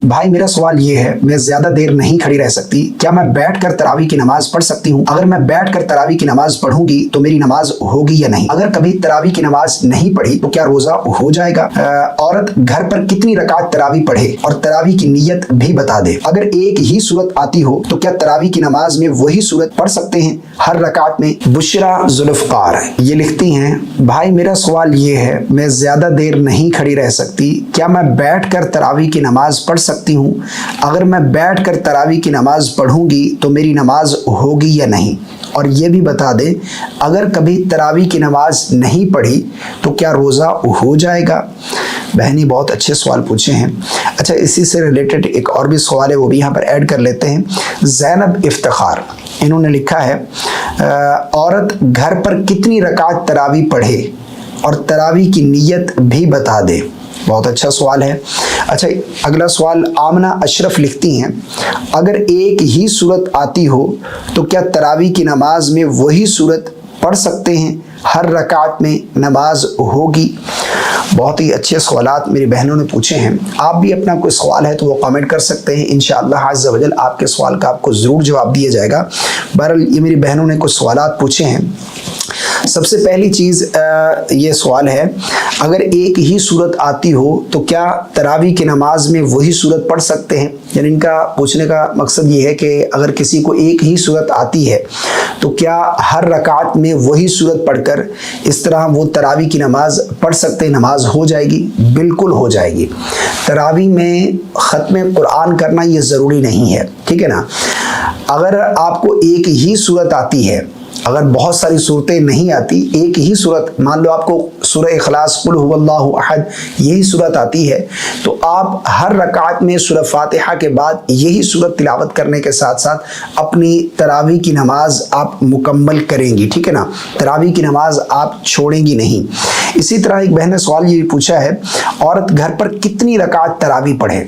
भाई मेरा सवाल ये है, मैं ज्यादा देर नहीं खड़ी रह सकती, क्या मैं बैठकर तरावी की नमाज पढ़ सकती हूँ? अगर मैं बैठकर तरावी की नमाज पढ़ूंगी तो मेरी नमाज होगी या नहीं? अगर कभी तरावी की नमाज नहीं पढ़ी तो क्या रोजा हो जाएगा? औरत घर पर कितनी रकात तरावी पढ़े और तरावी की नीयत भी बता दे। अगर एक ही सूरत आती हो तो क्या तरावी की नमाज में वही सूरत पढ़ सकते हैं हर रकात में? बुशरा जुल्फकार ये लिखती हैं, भाई मेरा सवाल ये है, मैं ज्यादा देर नहीं खड़ी रह सकती, क्या मैं बैठकर तरावी की नमाज पढ़ सकती हूँ? अगर मैं बैठकर तरावी की नमाज पढ़ूंगी तो मेरी नमाज होगी या नहीं? और ये भी बता दे, अगर कभी तरावी की नमाज नहीं पढ़ी तो क्या रोज़ा हो जाएगा? बहनी बहुत अच्छे सवाल पूछे हैं। अच्छा, इसी से रिलेटेड एक और भी सवाल है, वो भी यहाँ पर ऐड कर लेते हैं। ज़ैनब इफ्तिखार इन्होंने लिखा है, औरत घर पर कितनी रकात तरावी पढ़े और तरावी की नीयत भी बता दे। बहुत अच्छा सवाल है। अच्छा, अगला सवाल आमना अशरफ लिखती हैं, अगर एक ही सूरत आती हो तो क्या तरावी की नमाज में वही सूरत पढ़ सकते हैं हर रकात में नमाज होगी? बहुत ही अच्छे सवालात मेरी बहनों ने पूछे हैं। आप भी अपना कोई सवाल है तो वो कमेंट कर सकते हैं, इंशाअल्लाह अज़्ज़ व जल आपके सवाल का आपको ज़रूर जवाब दिया जाएगा। बहरहाल ये मेरी बहनों ने कुछ सवालात पूछे हैं। सबसे पहली चीज़ ये सवाल है, अगर एक ही सूरत आती हो तो क्या तरावी की नमाज में वही सूरत पढ़ सकते हैं? यानी इनका पूछने का मकसद ये है कि अगर किसी को एक ही सूरत आती है तो क्या हर रकात में वही सूरत पढ़कर इस तरह वो तरावी की नमाज पढ़ सकते हैं, नमाज हो जाएगी? बिल्कुल हो जाएगी। तरावी में ख़त्म कुरान करना ये ज़रूरी नहीं है, ठीक है ना। अगर आपको एक ही सूरत आती है, अगर बहुत सारी सूरतें नहीं आती, एक ही सूरत, मान लो आपको सूरह इखलास कुल हुवल्लाहु अहद यही सूरत आती है, तो आप हर रकात में सूरह फातिहा के बाद यही सूरत तिलावत करने के साथ साथ अपनी तरावी की नमाज आप मुकम्मल करेंगी, ठीक है ना। तरावी की नमाज आप छोड़ेंगी नहीं। इसी तरह एक बहन ने सवाल ये पूछा है, औरत घर पर कितनी रकात तरावी पढ़े?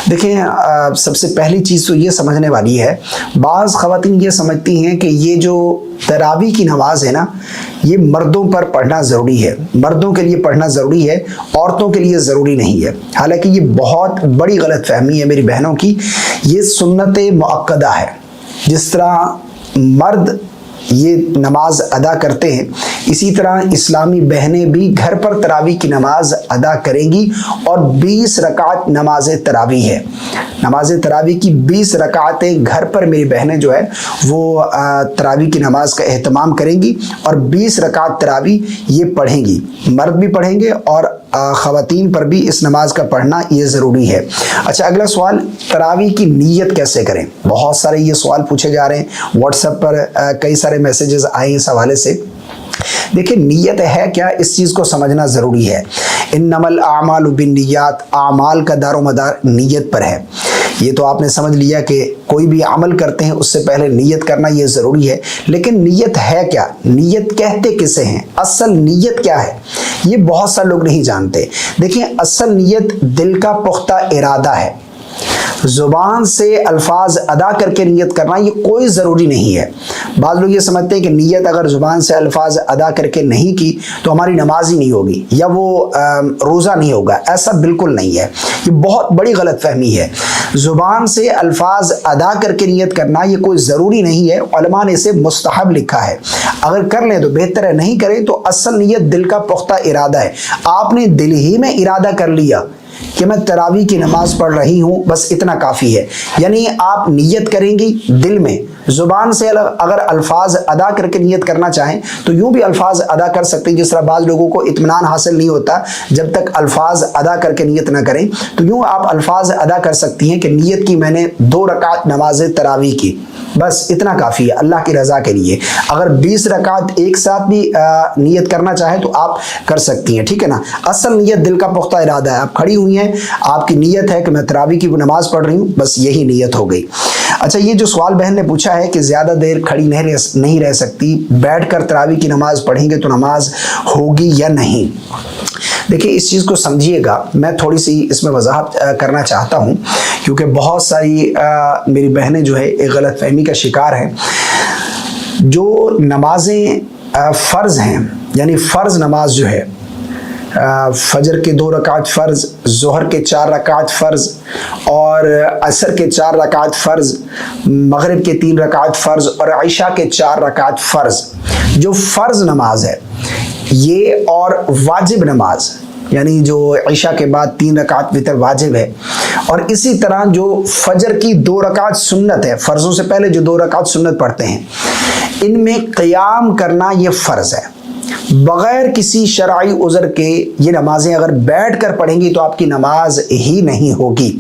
देखें, सबसे पहली चीज़ तो ये समझने वाली है, बाज़ ख़वातीन ये समझती हैं कि ये जो तरावी की नमाज है ना, ये मर्दों पर पढ़ना ज़रूरी है, मर्दों के लिए पढ़ना ज़रूरी है, औरतों के लिए ज़रूरी नहीं है। हालांकि ये बहुत बड़ी गलत फहमी है मेरी बहनों की। ये सुन्नत मुअक्कदा है। जिस तरह मर्द ये नमाज अदा करते हैं, इसी तरह इस्लामी बहनें भी घर पर तरावी की नमाज अदा करेंगी और 20 रकात नमाज तरावी है। नमाज तरावी की 20 रकातें घर पर मेरी बहनें जो है वो तरावी की नमाज का एहतमाम करेंगी और 20 रकात तरावी ये पढ़ेंगी। मर्द भी पढ़ेंगे और ख़वातीन पर भी इस नमाज का पढ़ना ये ज़रूरी है। अच्छा, अगला सवाल, तरावी की नीयत कैसे करें? बहुत सारे ये सवाल पूछे जा रहे हैं, व्हाट्सएप पर कई सारे मैसेजेस आए इस हवाले से। देखिए, नीयत है क्या, इस चीज़ को समझना ज़रूरी है। इन्नमल आमालु बिन्नियात, आमाल का दारोमदार नीयत पर है। ये तो आपने समझ लिया कि कोई भी अमल करते हैं उससे पहले नीयत करना ये ज़रूरी है। लेकिन नीयत है क्या, नीयत कहते किसे हैं, असल नीयत क्या है, ये बहुत सारे लोग नहीं जानते। देखिए, असल नीयत दिल का पुख्ता इरादा है। ज़ुबान से अल्फाज अदा करके नियत करना ये कोई ज़रूरी नहीं है। बाज़ लोग ये समझते हैं कि नियत अगर ज़ुबान से अल्फाज अदा करके नहीं की तो हमारी नमाज ही नहीं होगी या वो रोज़ा नहीं होगा। ऐसा बिल्कुल नहीं है, ये बहुत बड़ी गलत फहमी है। ज़ुबान से अल्फाज अदा करके नियत करना ये कोई ज़रूरी नहीं है। उलमा ने इसे मुस्तहब लिखा है, अगर कर लें तो बेहतर है, नहीं करें तो असल नियत दिल का पुख्ता इरादा है। आपने दिल ही में इरादा कर लिया कि मैं तरावी की नमाज पढ़ रही हूँ, बस इतना काफ़ी है। यानी आप नियत करेंगी दिल में, ज़ुबान से अगर अल्फाज अदा करके नियत करना चाहें तो यूँ भी अल्फाज अदा कर सकते हैं। जिस तरह बाज़ लोगों को इत्मीनान हासिल नहीं होता जब तक अल्फाज अदा करके नियत ना करें, तो यूँ आप अल्फाज अदा कर सकती हैं कि नियत की मैंने 2 रकात नमाज तरावी की, बस इतना काफ़ी है अल्लाह की रज़ा के लिए। अगर 20 रकात एक साथ भी नियत करना चाहें तो आप कर सकती हैं, ठीक है ना। असल नियत दिल का पुख्ता इरादा है। आप खड़ी हुई हैं, आपकी नियत है कि मैं तरावी की नमाज पढ़ रही हूँ, बस यही नियत हो गई। अच्छा, ये जो सवाल बहन ने पूछा है कि ज़्यादा देर खड़ी नहीं रह सकती, बैठकर तरावी की नमाज पढ़ेंगे तो नमाज होगी या नहीं? देखिए, इस चीज़ को समझिएगा, मैं थोड़ी सी इसमें वजाहत करना चाहता हूँ क्योंकि बहुत सारी मेरी बहनें जो है एक गलत फहमी का शिकार हैं। जो नमाजें फ़र्ज़ हैं, यानी फ़र्ज़ नमाज जो है फजर के 2 रकात फ़र्ज़, ज़ोहर के 4 रकात फ़र्ज़ और असर के 4 रकात फ़र्ज़, मगरिब के 3 रकात फ़र्ज़ और इशा के 4 रकात फ़र्ज़। जो फ़र्ज़ नमाज है ये और वाजिब नमाज यानी जो इशा के बाद 3 रकात वितर वाजिब है, और इसी तरह जो फजर की 2 रकात सुन्नत है, फ़र्ज़ों से पहले जो 2 रकात सुन्नत पढ़ते हैं, इनमें क़याम करना ये फ़र्ज़ है। बग़ैर किसी शरई उज़र के ये नमाज़ें अगर बैठ कर पढ़ेंगी तो आपकी नमाज ही नहीं होगी।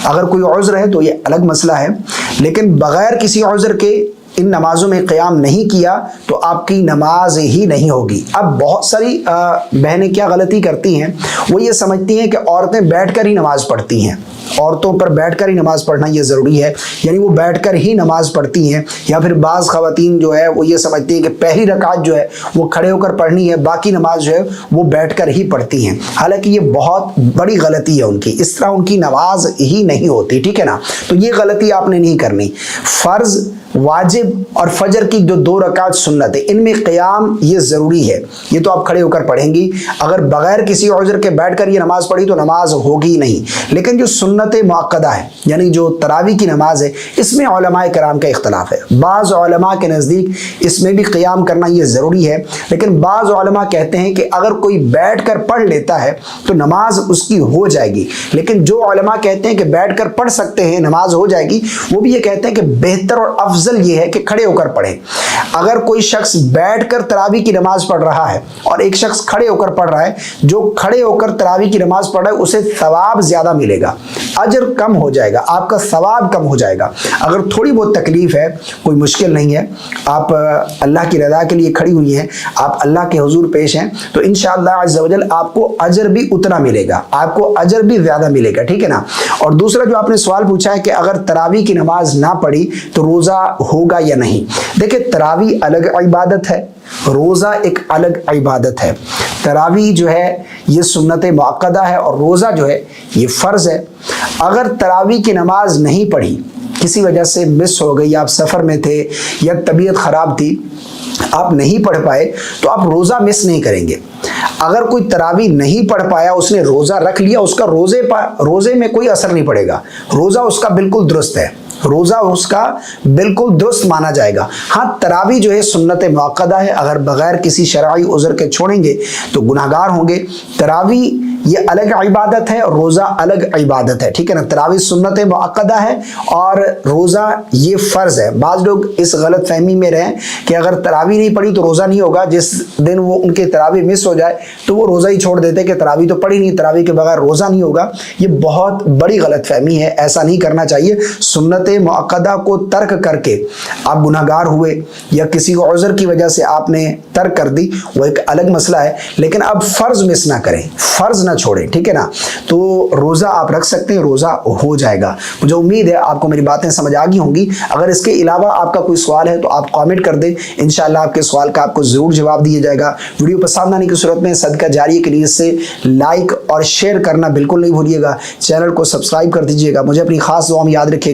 अगर कोई उज़्र है तो ये अलग मसला है, लेकिन बग़ैर किसी उज़्र के इन नमाज़ों में क़याम नहीं किया तो आपकी नमाज ही नहीं होगी। अब बहुत सारी बहनें क्या गलती करती हैं, वो ये समझती हैं कि औरतें बैठकर ही नमाज़ पढ़ती हैं, औरतों पर बैठकर ही नमाज़ पढ़ना ये ज़रूरी है, यानी वो बैठकर ही नमाज़ पढ़ती हैं। या फिर बाज़ ख़वातीन जो है वो ये समझती हैं कि पहली रकात जो है वो खड़े होकर पढ़नी है, बाकी नमाज जो है वो बैठकर ही पढ़ती हैं। हालांकि ये बहुत बड़ी गलती है उनकी, इस तरह उनकी नमाज ही नहीं होती, ठीक है ना। तो ये गलती आपने नहीं करनी। फ़र्ज़, वाजिब और फजर की जो 2 रकात सुन्नत है इनमें क़याम ये ज़रूरी है, ये तो आप खड़े होकर पढ़ेंगी। अगर बग़ैर किसी उज़्र के बैठकर ये नमाज़ पढ़ी तो नमाज होगी नहीं। लेकिन जो सुन्नत मुअक्कदा है यानी जो तरावी की नमाज है, इसमें उलमाए कराम का इख्तलाफ है। बाज़ उलमा के नज़दीक इसमें भी क़याम करना ये ज़रूरी है, लेकिन बाज़ उलमा कहते हैं कि अगर कोई बैठ कर पढ़ लेता है तो नमाज उसकी हो जाएगी। लेकिन जो उलमा कहते हैं कि बैठ कर पढ़ सकते हैं, नमाज हो जाएगी, वो भी ये कहते हैं कि बेहतर और अफजल ये है कि खड़े होकर पढ़े। अगर कोई शख्स बैठकर तरावी की नमाज पढ़ रहा है और एक शख्स खड़े होकर पढ़ रहा है, जो खड़े होकर तरावी की नमाज पढ़ रहा है उसे सवाब ज्यादा मिलेगा, अजर कम हो जाएगा, आपका सवाब कम हो जाएगा। अगर थोड़ी बहुत तकलीफ है, कोई मुश्किल नहीं है, आप अल्लाह की रज़ा के लिए खड़ी हुई हैं, आप अल्लाह के हुजूर पेश हैं, तो इंशाअल्लाह अज़्ज़ा वजल आपको अजर भी उतना मिलेगा, आपको अजर भी ज्यादा मिलेगा, ठीक है ना। और दूसरा जो आपने सवाल पूछा है कि अगर तरावी की नमाज ना पढ़ी तो रोजा होगा या नहीं। देखिए, तरावी अलग इबादत है, रोज़ा एक अलग इबादत है। तरावी जो है ये सुन्नत मुअक्कदा है और रोज़ा जो है ये फ़र्ज़ है। अगर तरावी की नमाज नहीं पढ़ी, किसी वजह से मिस हो गई, आप सफ़र में थे या तबीयत ख़राब थी, आप नहीं पढ़ पाए, तो आप रोज़ा मिस नहीं करेंगे। अगर कोई तरावी नहीं पढ़ पाया, उसने रोज़ा रख लिया, उसका रोज़े में कोई असर नहीं पड़ेगा, रोज़ा उसका बिल्कुल दुरुस्त है, रोज़ा उसका बिल्कुल दुरुस्त माना जाएगा। हाँ, तरावी जो है सुन्नत मुअक्कदा है, अगर बग़ैर किसी शरई उज़्र के छोड़ेंगे तो गुनाहगार होंगे। तरावी ये अलग इबादत है और रोज़ा अलग इबादत है, ठीक है ना। तरावी सुन्नत मुअक्कदा है और रोज़ा ये फ़र्ज़ है। बाज़ लोग इस गलत फहमी में रहें कि अगर तरावी नहीं पढ़ी तो रोज़ा नहीं होगा, जिस दिन वो उनके तरावी मिस हो जाए तो वो रोज़ा ही छोड़ देते कि तरावी तो पढ़ी नहीं, तरावी के बगैर रोज़ा नहीं होगा। ये बहुत बड़ी गलत फहमी है, ऐसा नहीं करना चाहिए। सुन्नत मुअक्कदा को तर्क करके आप गुनाहगार हुए या किसी उज़्र की वजह से आपने तर्क कर दी, वो एक अलग मसला है, लेकिन अब फ़र्ज़ मिस ना करें, फ़र्ज़ ना छोड़ें, ठीक है ना। तो रोज़ा आप रख सकते हैं, रोज़ा हो जाएगा। मुझे उम्मीद है आपको मेरी बातें समझ आ गई होंगी। अगर इसके अलावा आपका कोई सवाल है तो आप कमेंट कर दें, इंशाअल्लाह आपके सवाल का आपको ज़रूर जवाब दिया जाएगा। वीडियो पसंद आने की सूरत में सदका जारी के लिए से लाइक और शेयर करना बिल्कुल नहीं भूलिएगा। चैनल को सब्सक्राइब कर दीजिएगा। मुझे अपनी खास दुआ में याद रखिए।